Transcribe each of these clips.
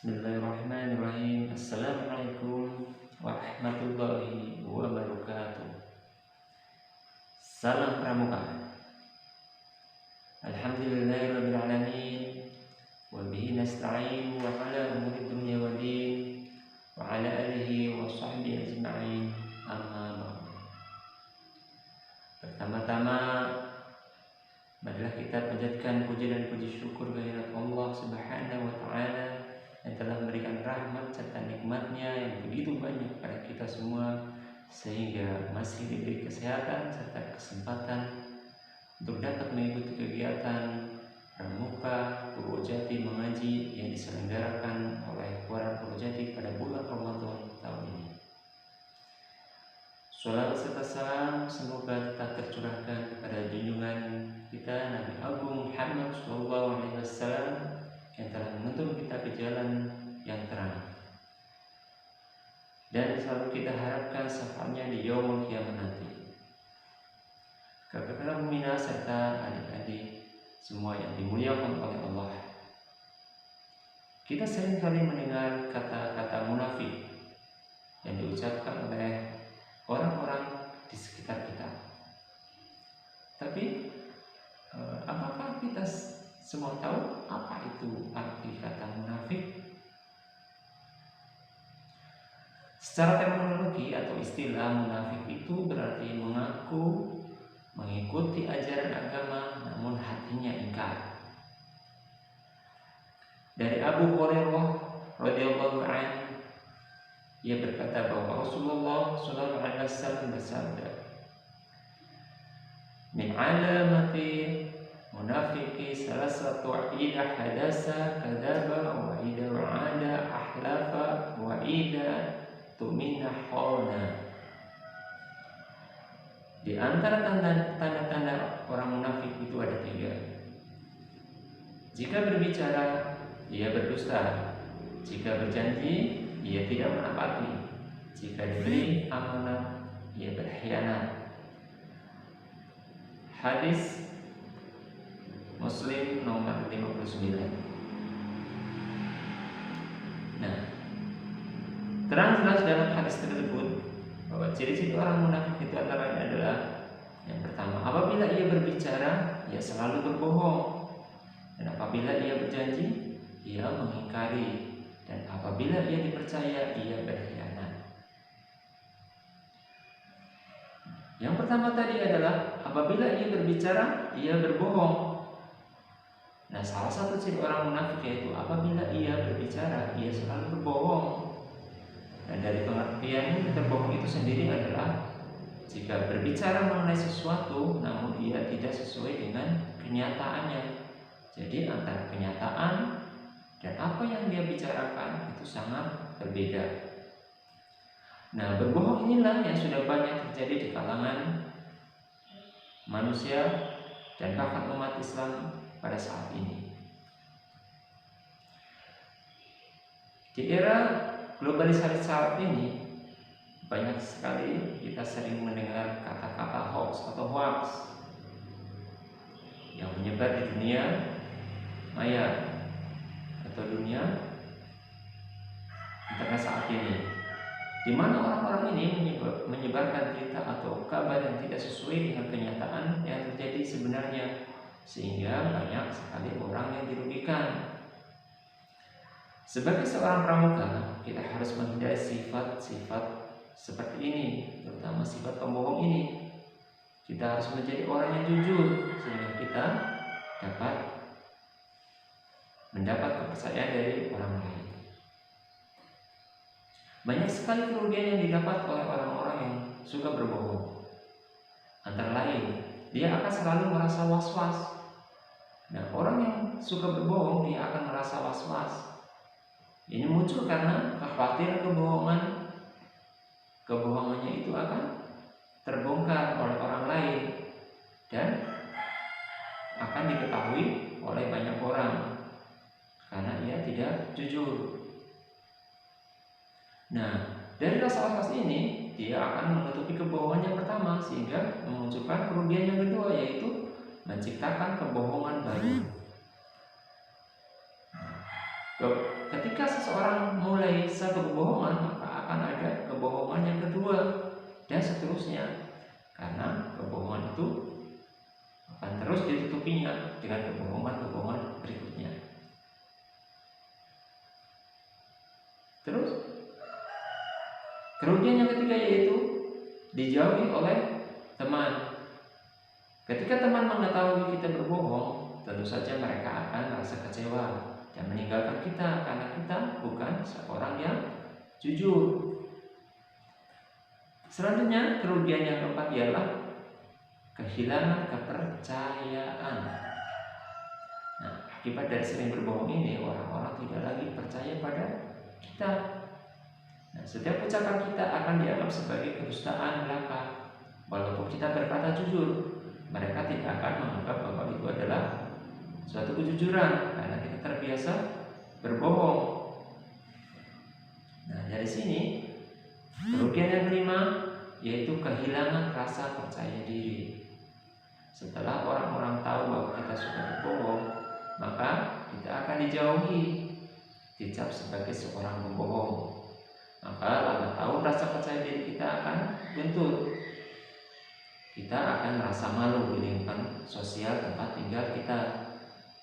Bismillahirrahmanirrahim. Assalamualaikum warahmatullahi wabarakatuh. Salam pramuka. Alhamdulillahirabbil alamin. Wa bihi nasta'in wa ala umuri dunya waddin wa ala alihi wa sahbihi ajma'in. Amma ba'du. Pertama-tama marilah kita panjatkan puji dan puji syukur kehadirat Allah Subhanahu wa taala yang telah memberikan rahmat serta nikmatnya yang begitu banyak pada kita semua, sehingga masih diberi kesehatan serta kesempatan untuk dapat mengikuti kegiatan Pramuka Purwojati mengaji yang diselenggarakan oleh Quran Purwojati pada bulan Ramadan tahun ini. Shalawat serta salam semoga tetap tercurahkan kepada junjungan kita Nabi Agung Muhammad SAW yang telah menuntun kita ke jalan yang terang, dan selalu kita harapkan syafaatnya di yaumul qiyamah nanti. Kakak-kakak mukminah serta adik-adik semua yang dimuliakan oleh Allah, kita sering kali mendengar kata-kata munafik yang diucapkan oleh orang-orang di sekitar kita. Tapi apakah kita semua tahu apa itu arti kata munafik? Secara terminologi atau istilah, munafik itu berarti mengaku mengikuti ajaran agama namun hatinya ingkar. Dari Abu Hurairah radhiyallahu anhu, ia berkata bahwa Rasulullah sallallahu alaihi wasallam bersabda, "Min alamati munafiqi salasatu idza hadasa kadzaba wa idza wa'ada ahlafa wa idza tumina khana." Di antara tanda-tanda orang munafik itu ada 3. Jika berbicara, ia berdusta. Jika berjanji, ia tidak menepati. Jika diberi amanah, ia berkhianat. Hadis Muslim nomor 59. Nah, terang jelas dalam hadis tersebut bahwa ciri-ciri orang munafik itu antara lain adalah: yang pertama, apabila ia berbicara, ia selalu berbohong, dan apabila ia berjanji, ia mengingkari, dan apabila ia dipercaya, ia berkhianat. Yang pertama tadi adalah apabila ia berbicara, ia berbohong. Nah, salah satu ciri orang munafik yaitu apabila ia berbicara, ia selalu berbohong. Dan dari pengertian berbohong itu sendiri adalah jika berbicara mengenai sesuatu namun ia tidak sesuai dengan kenyataannya. Jadi antara kenyataan dan apa yang dia bicarakan itu sangat berbeda. Nah, berbohong inilah yang sudah banyak terjadi di kalangan manusia dan bahkan umat Islam pada saat ini. Di era globalisasi saat ini, banyak sekali kita sering mendengar kata-kata hoax atau hoax yang menyebar di dunia maya atau dunia internet saat ini, di mana orang-orang ini menyebarkan berita atau kabar yang tidak sesuai dengan kenyataan yang terjadi sebenarnya, sehingga banyak sekali orang yang dirugikan. Sebagai seorang pramuka, kita harus menghindari sifat-sifat seperti ini, terutama sifat pembohong ini. Kita harus menjadi orang yang jujur sehingga kita dapat mendapat kepercayaan dari orang lain. Banyak sekali kerugian yang didapat oleh orang-orang yang suka berbohong. Antara lain, dia akan selalu merasa was-was. Nah, orang yang suka berbohong, dia akan merasa was-was. Ini muncul karena kekhawatiran kebohongannya itu akan terbongkar oleh orang lain dan akan diketahui oleh banyak orang karena ia tidak jujur. Nah, dari rasa was-was ini dia akan menutupi kebohongan yang pertama sehingga memunculkan kerugian yang kedua, yaitu menciptakan kebohongan baru. Ketika seseorang mulai satu kebohongan, maka akan ada kebohongan yang kedua dan seterusnya. Karena kebohongan itu akan terus ditutupinya dengan kebohongan-kebohongan berikutnya. Terus kerugian yang ketiga yaitu dijauhi oleh teman. Ketika teman mengetahui kita berbohong, tentu saja mereka akan merasa kecewa dan meninggalkan kita karena kita bukan seorang yang jujur. Selanjutnya, kerugian yang keempat ialah kehilangan kepercayaan. Nah, akibat dari sering berbohong ini, orang-orang tidak lagi percaya pada kita. Nah, setiap ucapan kita akan dianggap sebagai kedustaan belaka. Walaupun kita berkata jujur, mereka tidak akan menganggap bahwa itu adalah suatu kejujuran karena kita terbiasa berbohong. Nah, dari sini kerugian yang kelima yaitu kehilangan rasa percaya diri. Setelah orang-orang tahu bahwa kita sudah berbohong, maka kita akan dijauhi, dicap sebagai seorang pembohong. Maka lambat tahun rasa percaya diri kita akan luntur. Kita akan merasa malu di lingkungan sosial tempat tinggal kita.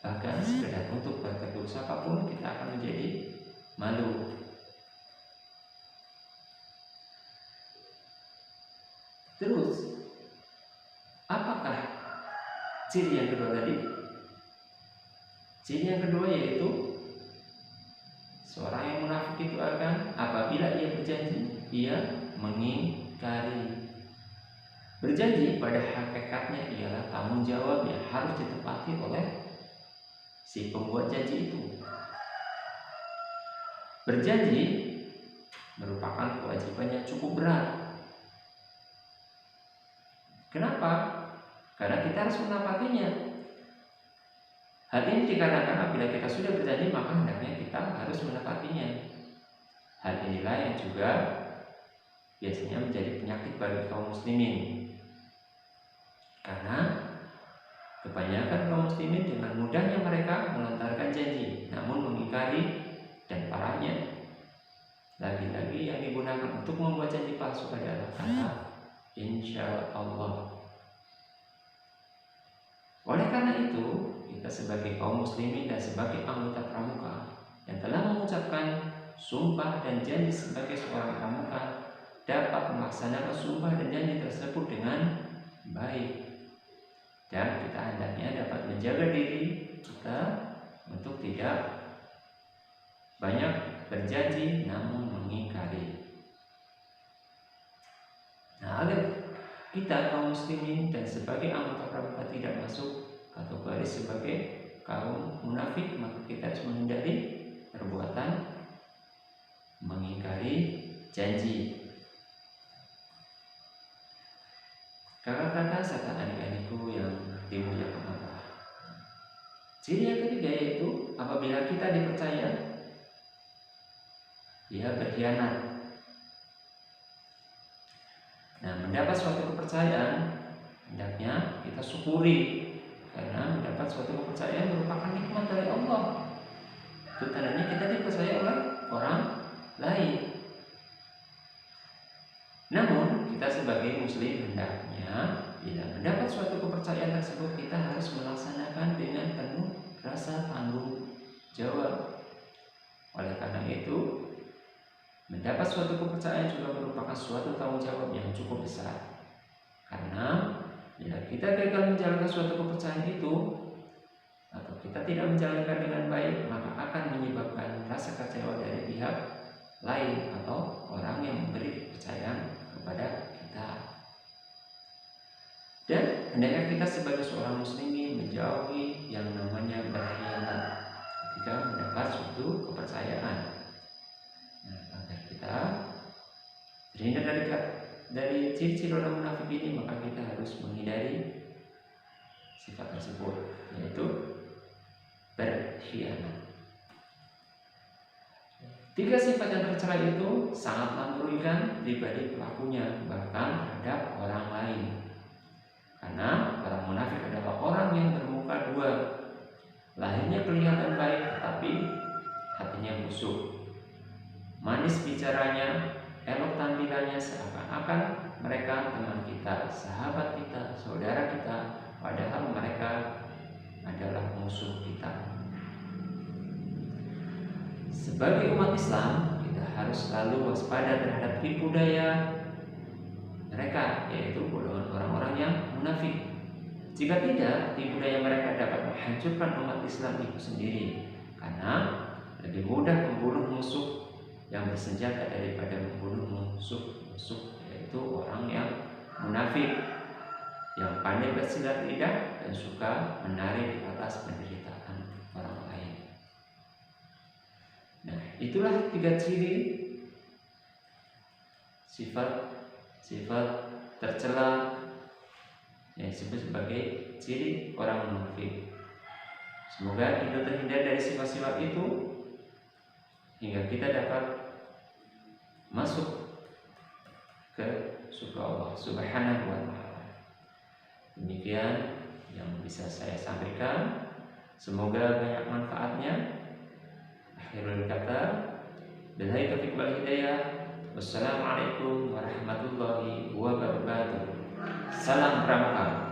Bahkan sekedar untuk bertegur sapa pun kita akan menjadi malu. Terus, apakah ciri yang kedua tadi? Ciri yang kedua yaitu seorang yang munafik itu akan apabila ia berjanji, ia mengingkari. Berjanji pada hakikatnya ialah tanggung jawab yang harus ditepati oleh si pembuat janji itu. Berjanji merupakan kewajiban yang cukup berat. Kenapa? Karena kita harus menepatinya. Hal ini dikarenakan apabila kita sudah berjanji, maka hendaknya kita harus menepatinya. Hal inilah yang juga biasanya menjadi penyakit bagi kaum muslimin. Karena kebanyakan kaum muslimin dengan mudahnya mereka melontarkan janji, namun mengingkari, dan parahnya lagi-lagi yang digunakan untuk membuat janji palsu adalah kata insya Allah. Oleh karena itu, kita sebagai kaum muslimin dan sebagai anggota pramuka yang telah mengucapkan sumpah dan janji sebagai seorang pramuka dapat melaksanakan sumpah dan janji tersebut dengan baik. Dan kita hendaknya dapat menjaga diri kita untuk tidak banyak berjanji namun mengingkari. Nah, agar kita kaum muslimin dan sebagai anggota pramuka tidak masuk kategori sebagai kaum munafik, maka kita harus menghindari perbuatan mengingkari janji. Kakak-kakak serta adik-adikku yang dimuliakan Allah. Ciri yang ketiga yaitu apabila kita dipercaya, dia berkhianat. Nah, mendapat suatu kepercayaan hendaknya kita syukuri, karena mendapat suatu kepercayaan merupakan nikmat dari Allah. Itu tandanya kita dipercaya oleh orang lain. Namun kita sebagai muslim hendaknya bila mendapat suatu kepercayaan tersebut kita harus melaksanakan dengan penuh rasa tanggung jawab. Oleh karena itu, mendapat suatu kepercayaan juga merupakan suatu tanggung jawab yang cukup besar. Karena bila kita gagal menjalankan suatu kepercayaan itu atau kita tidak menjalankan dengan baik, maka akan menyebabkan rasa kecewa dari pihak lain atau orang yang memberi kepercayaan kepada kita. Dan hendaknya kita sebagai seorang muslimin menjauhi yang namanya berkhianat ketika mendapat suatu kepercayaan. Nah, agar kita terhindar dari ciri-ciri orang munafik ini, maka kita harus menghindari sifat tersebut, yaitu berkhianat. 3 sifat yang tercela itu sangat merugikan pribadi pelakunya, bahkan terhadap orang lain. Karena orang munafik adalah orang yang bermuka dua. Lahirnya kelihatan baik, tetapi hatinya busuk. Manis bicaranya, elok tampilannya, seakan-akan mereka teman kita, sahabat kita, saudara kita, padahal mereka adalah musuh kita. Sebagai umat Islam, kita harus selalu waspada terhadap tipu daya mereka, yaitu golongan orang-orang yang munafik. Jika tidak, tipu daya mereka dapat menghancurkan umat Islam itu sendiri, karena lebih mudah membunuh musuh yang bersenjata daripada membunuh musuh, yaitu orang yang munafik, yang pandai bersilat lidah dan suka menari di atas penderitaan orang lain. Nah, itulah 3 ciri sifat tercela yang disebut sebagai ciri orang munafik. Semoga kita terhindar dari sifat-sifat itu hingga kita dapat masuk ke surga Allah Subhanahu wa Ta'ala. Demikian yang bisa saya sampaikan. Semoga banyak manfaatnya. Akhirul kata, billahi taufiq wal hidayah. Wassalamualaikum warahmatullahi wabarakatuh. Salam Pramuka.